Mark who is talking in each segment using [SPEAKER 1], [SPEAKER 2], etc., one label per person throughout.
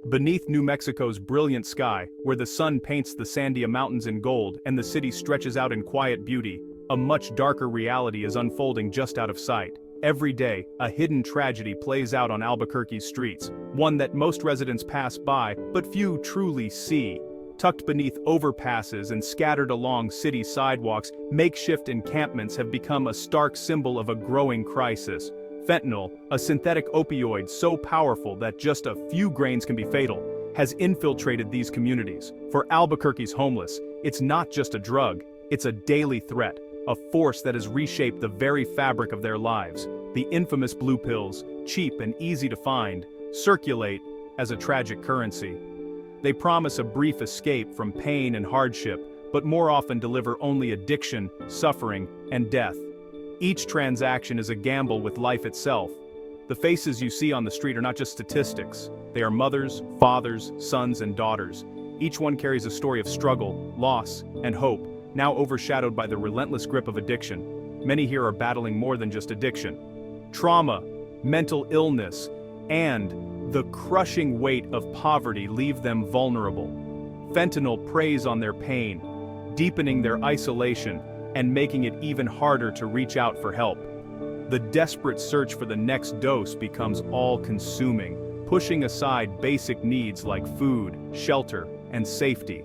[SPEAKER 1] Beneath New Mexico's brilliant sky, where the sun paints the Sandia Mountains in gold and the city stretches out in quiet beauty, a much darker reality is unfolding just out of sight. Every day, a hidden tragedy plays out on Albuquerque's streets, one that most residents pass by, but few truly see. Tucked beneath overpasses and scattered along city sidewalks, makeshift encampments have become a stark symbol of a growing crisis. Fentanyl, a synthetic opioid so powerful that just a few grains can be fatal, has infiltrated these communities. For Albuquerque's homeless, it's not just a drug, it's a daily threat, a force that has reshaped the very fabric of their lives. The infamous blue pills, cheap and easy to find, circulate as a tragic currency. They promise a brief escape from pain and hardship, but more often deliver only addiction, suffering, and death. Each transaction is a gamble with life itself. The faces you see on the street are not just statistics. They are mothers, fathers, sons, and daughters. Each one carries a story of struggle, loss, and hope, now overshadowed by the relentless grip of addiction. Many here are battling more than just addiction. Trauma, mental illness, and the crushing weight of poverty leave them vulnerable. Fentanyl preys on their pain, deepening their isolation and making it even harder to reach out for help. The desperate search for the next dose becomes all-consuming, pushing aside basic needs like food, shelter, and safety.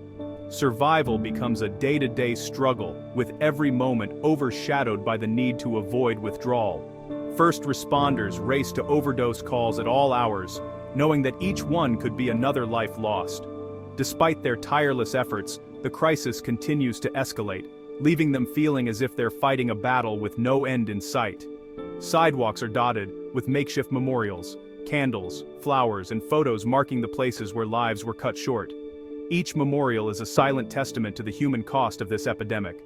[SPEAKER 1] Survival becomes a day-to-day struggle, with every moment overshadowed by the need to avoid withdrawal. First responders race to overdose calls at all hours, knowing that each one could be another life lost. Despite their tireless efforts, the crisis continues to escalate, leaving them feeling as if they're fighting a battle with no end in sight. Sidewalks are dotted with makeshift memorials, candles, flowers, and photos marking the places where lives were cut short. Each memorial is a silent testament to the human cost of this epidemic.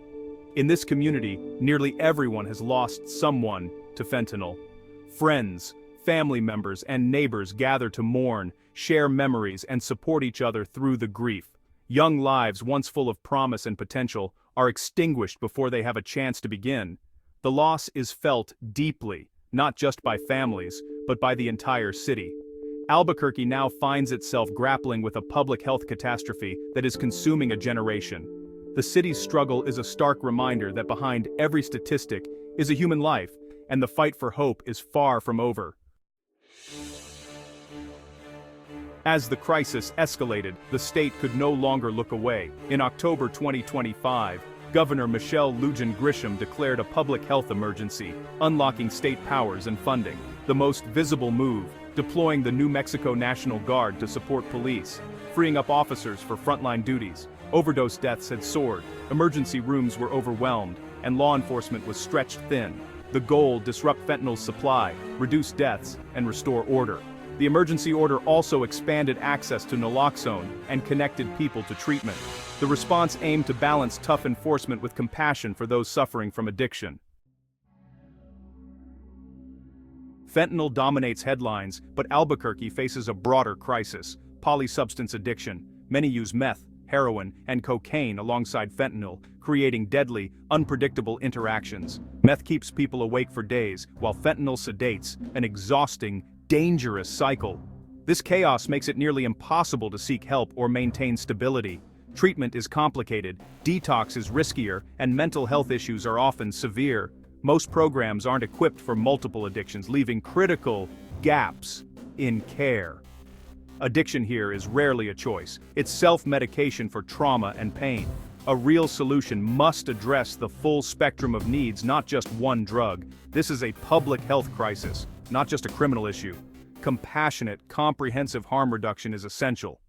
[SPEAKER 1] In this community, nearly everyone has lost someone to fentanyl. Friends, family members, and neighbors gather to mourn, share memories, and support each other through the grief. Young lives, once full of promise and potential, are extinguished before they have a chance to begin. The loss is felt deeply, not just by families, but by the entire city. Albuquerque now finds itself grappling with a public health catastrophe that is consuming a generation. The city's struggle is a stark reminder that behind every statistic is a human life, and the fight for hope is far from over. As the crisis escalated, the state could no longer look away. In October 2025, Governor Michelle Lujan Grisham declared a public health emergency, unlocking state powers and funding. The most visible move, deploying the New Mexico National Guard to support police, freeing up officers for frontline duties. Overdose deaths had soared, emergency rooms were overwhelmed, and law enforcement was stretched thin. The goal: disrupt fentanyl's supply, reduce deaths, and restore order. The emergency order also expanded access to naloxone and connected people to treatment. The response aimed to balance tough enforcement with compassion for those suffering from addiction. Fentanyl dominates headlines, but Albuquerque faces a broader crisis: polysubstance addiction. Many use meth, heroin, and cocaine alongside fentanyl, creating deadly, unpredictable interactions. Meth keeps people awake for days, while fentanyl sedates, an exhausting, dangerous cycle. This chaos makes it nearly impossible to seek help or maintain stability. Treatment is complicated, detox is riskier, and mental health issues are often severe. Most programs aren't equipped for multiple addictions, leaving critical gaps in care. Addiction here is rarely a choice. It's self-medication for trauma and pain. A real solution must address the full spectrum of needs, not just one drug. This is a public health crisis, not just a criminal issue. Compassionate, comprehensive harm reduction is essential.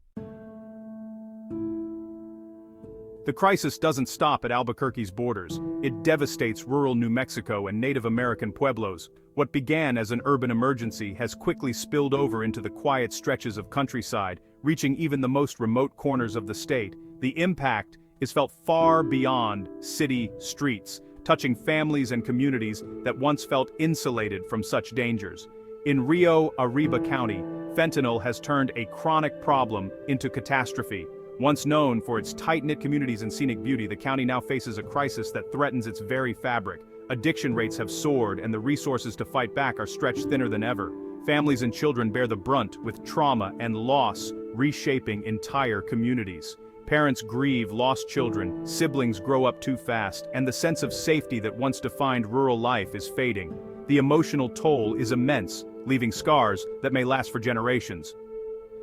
[SPEAKER 1] The crisis doesn't stop at Albuquerque's borders. It devastates rural New Mexico and Native American pueblos. What began as an urban emergency has quickly spilled over into the quiet stretches of countryside, reaching even the most remote corners of the state. The impact is felt far beyond city streets, touching families and communities that once felt insulated from such dangers. In Rio Arriba County, fentanyl has turned a chronic problem into catastrophe. Once known for its tight-knit communities and scenic beauty, the county now faces a crisis that threatens its very fabric. Addiction rates have soared, and the resources to fight back are stretched thinner than ever. Families and children bear the brunt, with trauma and loss reshaping entire communities. Parents grieve lost children, siblings grow up too fast, and the sense of safety that once defined rural life is fading. The emotional toll is immense, leaving scars that may last for generations.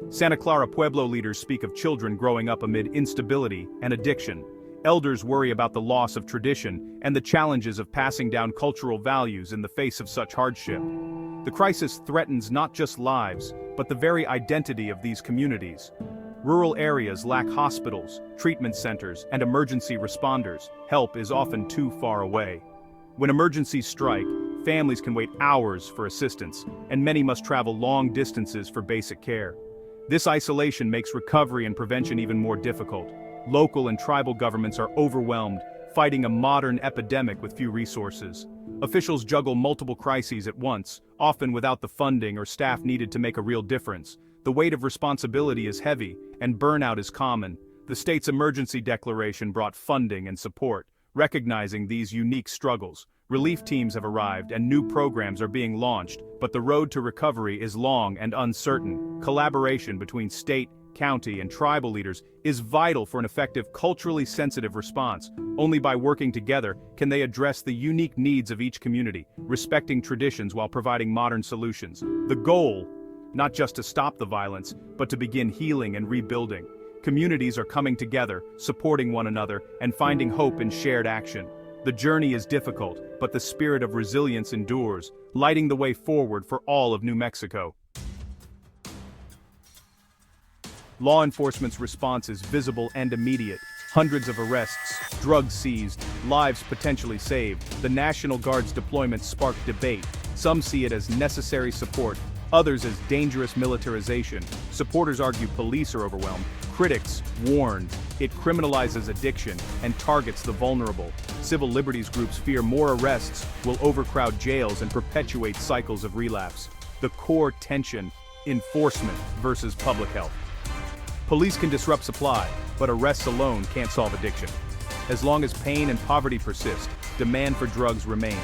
[SPEAKER 1] Santa Clara Pueblo leaders speak of children growing up amid instability and addiction. Elders worry about the loss of tradition and the challenges of passing down cultural values in the face of such hardship. The crisis threatens not just lives, but the very identity of these communities. Rural areas lack hospitals, treatment centers, and emergency responders. Help is often too far away. When emergencies strike, families can wait hours for assistance, and many must travel long distances for basic care. This isolation makes recovery and prevention even more difficult. Local and tribal governments are overwhelmed, fighting a modern epidemic with few resources. Officials juggle multiple crises at once, often without the funding or staff needed to make a real difference. The weight of responsibility is heavy, and burnout is common. The state's emergency declaration brought funding and support, recognizing these unique struggles. Relief teams have arrived and new programs are being launched, but the road to recovery is long and uncertain. Collaboration between state, county, and tribal leaders is vital for an effective, culturally sensitive response. Only by working together can they address the unique needs of each community, respecting traditions while providing modern solutions. The goal, not just to stop the violence, but to begin healing and rebuilding. Communities are coming together, supporting one another, and finding hope in shared action. The journey is difficult, but the spirit of resilience endures, lighting the way forward for all of New Mexico. Law enforcement's response is visible and immediate. Hundreds of arrests, drugs seized, lives potentially saved. The National Guard's deployment sparked debate. Some see it as necessary support, others as dangerous militarization. Supporters argue police are overwhelmed. Critics warned it criminalizes addiction and targets the vulnerable. Civil liberties groups fear more arrests will overcrowd jails and perpetuate cycles of relapse. The core tension: enforcement versus public health. Police can disrupt supply, but arrests alone can't solve addiction. As long as pain and poverty persist, demand for drugs remains.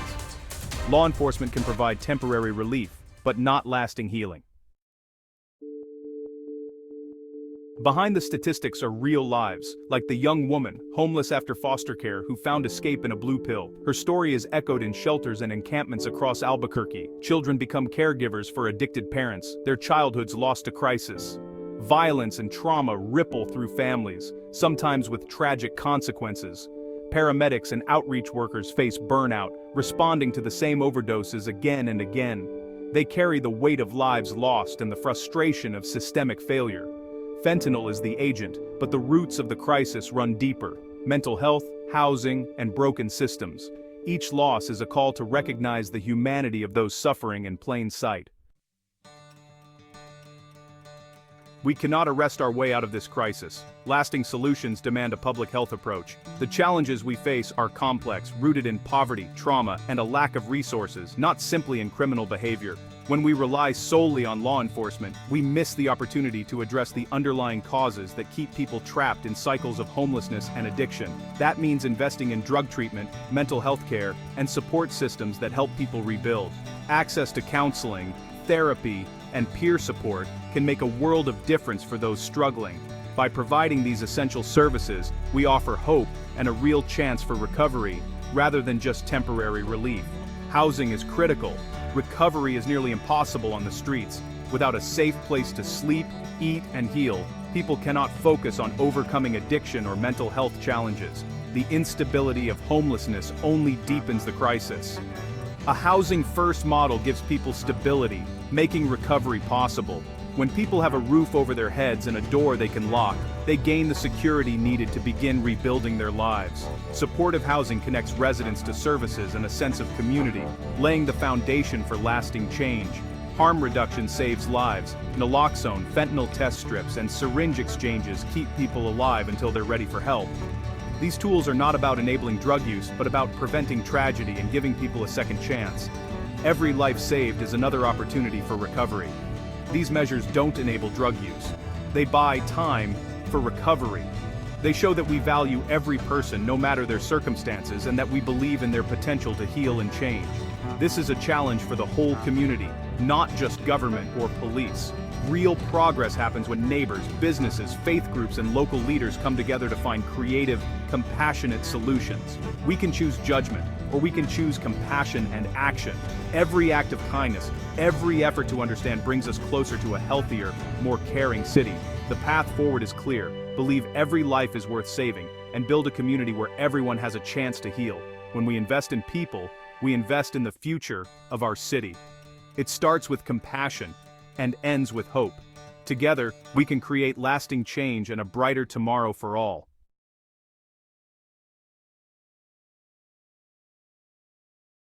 [SPEAKER 1] Law enforcement can provide temporary relief, but not lasting healing. Behind the statistics are real lives, like the young woman, homeless after foster care, who found escape in a blue pill. Her story is echoed in shelters and encampments across Albuquerque. Children become caregivers for addicted parents, their childhoods lost to crisis. Violence and trauma ripple through families, sometimes with tragic consequences. Paramedics and outreach workers face burnout, responding to the same overdoses again and again. They carry the weight of lives lost and the frustration of systemic failure. Fentanyl is the agent, but the roots of the crisis run deeper: mental health, housing, and broken systems. Each loss is a call to recognize the humanity of those suffering in plain sight. We cannot arrest our way out of this crisis. Lasting solutions demand a public health approach. The challenges we face are complex, rooted in poverty, trauma, and a lack of resources, not simply in criminal behavior. When we rely solely on law enforcement, we miss the opportunity to address the underlying causes that keep people trapped in cycles of homelessness and addiction. That means investing in drug treatment, mental health care, and support systems that help people rebuild. Access to counseling, therapy, and peer support can make a world of difference for those struggling. By providing these essential services, we offer hope and a real chance for recovery, rather than just temporary relief. Housing is critical. Recovery is nearly impossible on the streets. Without a safe place to sleep, eat, and heal, people cannot focus on overcoming addiction or mental health challenges. The instability of homelessness only deepens the crisis. A housing-first model gives people stability, making recovery possible. When people have a roof over their heads and a door they can lock, they gain the security needed to begin rebuilding their lives. Supportive housing connects residents to services and a sense of community, laying the foundation for lasting change. Harm reduction saves lives. Naloxone, fentanyl test strips, and syringe exchanges keep people alive until they're ready for help. These tools are not about enabling drug use, but about preventing tragedy and giving people a second chance. Every life saved is another opportunity for recovery. These measures don't enable drug use. They buy time for recovery. They show that we value every person, no matter their circumstances, and that we believe in their potential to heal and change. This is a challenge for the whole community, not just government or police. Real progress happens when neighbors, businesses, faith groups, and local leaders come together to find creative, compassionate solutions. We can choose judgment, or we can choose compassion and action. Every act of kindness, every effort to understand brings us closer to a healthier, more caring city. The path forward is clear. Believe every life is worth saving, and build a community where everyone has a chance to heal. When we invest in people, we invest in the future of our city. It starts with compassion and ends with hope. Together, we can create lasting change and a brighter tomorrow for all.